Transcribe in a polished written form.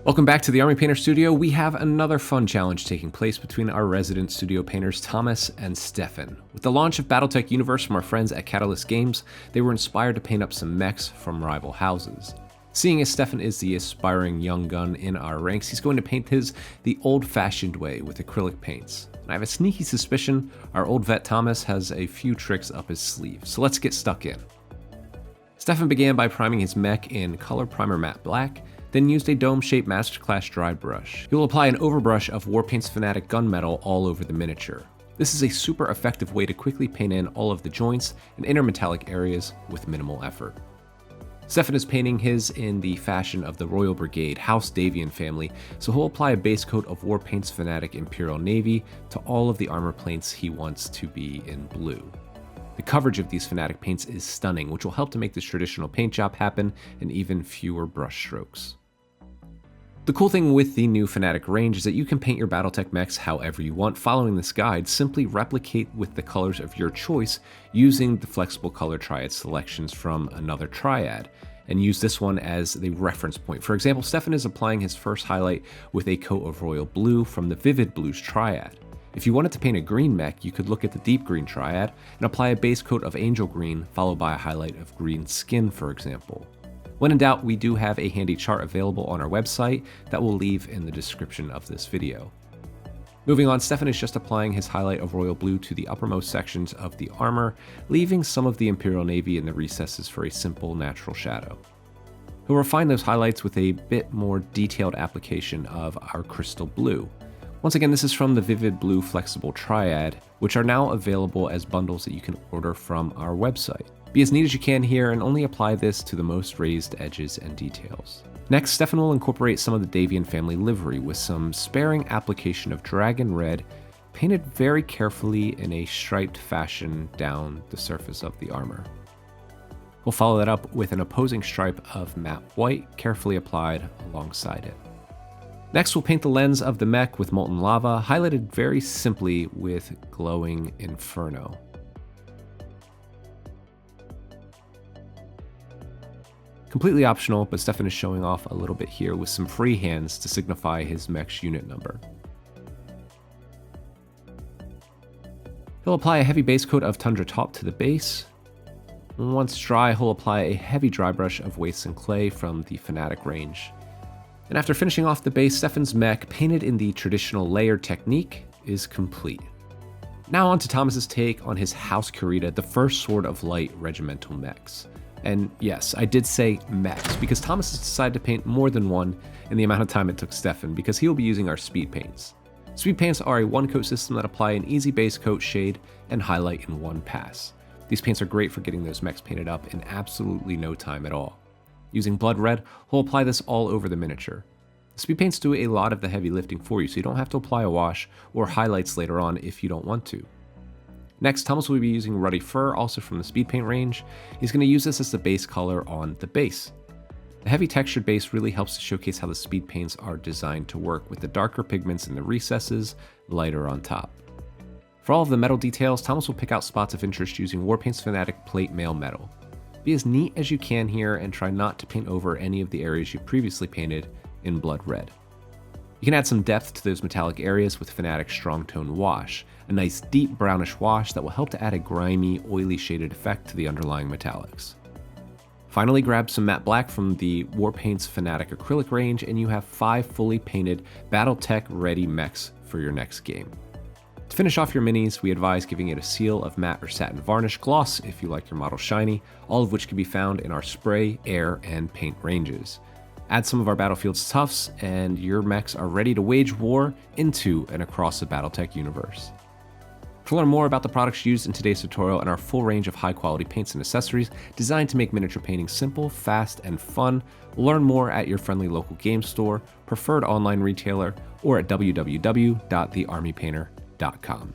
Welcome back to the Army Painter Studio. We have another fun challenge taking place between our resident studio painters Thomas and Steffen. With the launch of BattleTech Universe from our friends at Catalyst Games, they were inspired to paint up some mechs from rival houses. Seeing as Steffen is the aspiring young gun in our ranks, he's going to paint his the old-fashioned way with acrylic paints. And I have a sneaky suspicion our old vet Thomas has a few tricks up his sleeve, so let's get stuck in. Steffen began by priming his mech in Color Primer Matte Black, then used a dome-shaped Masterclass dry brush. He will apply an overbrush of Warpaints Fanatic gunmetal all over the miniature. This is a super effective way to quickly paint in all of the joints and intermetallic areas with minimal effort. Steffen is painting his in the fashion of the Royal Brigade House Davion family, so he'll apply a base coat of Warpaints Fanatic Imperial Navy to all of the armor plates he wants to be in blue. The coverage of these Fanatic paints is stunning, which will help to make this traditional paint job happen in even fewer brush strokes. The cool thing with the new Fanatic range is that you can paint your BattleTech mechs however you want. Following this guide, simply replicate with the colors of your choice using the flexible color triad selections from another triad, and use this one as the reference point. For example, Steffen is applying his first highlight with a coat of royal blue from the Vivid Blues triad. If you wanted to paint a green mech, you could look at the deep green triad and apply a base coat of angel green followed by a highlight of green skin, for example. When in doubt, we do have a handy chart available on our website that we'll leave in the description of this video. Moving on, Steffen is just applying his highlight of royal blue to the uppermost sections of the armor, leaving some of the Imperial Navy in the recesses for a simple natural shadow. He'll refine those highlights with a bit more detailed application of our crystal blue. Once again, this is from the Vivid Blue Flexible Triad, which are now available as bundles that you can order from our website. Be as neat as you can here and only apply this to the most raised edges and details. Next, Steffen will incorporate some of the Davion family livery with some sparing application of dragon red, painted very carefully in a striped fashion down the surface of the armor. We'll follow that up with an opposing stripe of matte white, carefully applied alongside it. Next, we'll paint the lens of the mech with molten lava, highlighted very simply with glowing inferno. Completely optional, but Steffen is showing off a little bit here with some free hands to signify his mech's unit number. He'll apply a heavy base coat of Tundra Top to the base. Once dry, he'll apply a heavy dry brush of Wastes and Clay from the Fanatic range. And after finishing off the base, Steffen's mech, painted in the traditional layered technique, is complete. Now on to Thomas's take on his House Kurita, the first Sword of Light regimental mechs. And yes, I did say mechs, because Thomas has decided to paint more than one in the amount of time it took Steffen, because he will be using our Speedpaints. Speedpaints are a one-coat system that apply an easy base coat, shade, and highlight in one pass. These paints are great for getting those mechs painted up in absolutely no time at all. Using blood red, we'll apply this all over the miniature. The Speedpaints do a lot of the heavy lifting for you, so you don't have to apply a wash or highlights later on if you don't want to. Next, Thomas will be using Ruddy Fur, also from the Speedpaint range. He's going to use this as the base color on the base. The heavy textured base really helps to showcase how the Speedpaints are designed to work, with the darker pigments in the recesses, lighter on top. For all of the metal details, Thomas will pick out spots of interest using Warpaints Fanatic Plate Mail Metal. Be as neat as you can here and try not to paint over any of the areas you previously painted in blood red. You can add some depth to those metallic areas with Fanatic Strong Tone Wash, a nice deep brownish wash that will help to add a grimy, oily shaded effect to the underlying metallics. Finally, grab some matte black from the Warpaints Fanatic acrylic range and you have 5 fully painted BattleTech ready mechs for your next game. To finish off your minis, we advise giving it a seal of matte or satin varnish, gloss if you like your model shiny, all of which can be found in our spray, air, and paint ranges. Add some of our Battlefield's Tufts, and your mechs are ready to wage war into and across the BattleTech universe. To learn more about the products used in today's tutorial and our full range of high-quality paints and accessories designed to make miniature painting simple, fast, and fun, learn more at your friendly local game store, preferred online retailer, or at www.thearmypainter.com.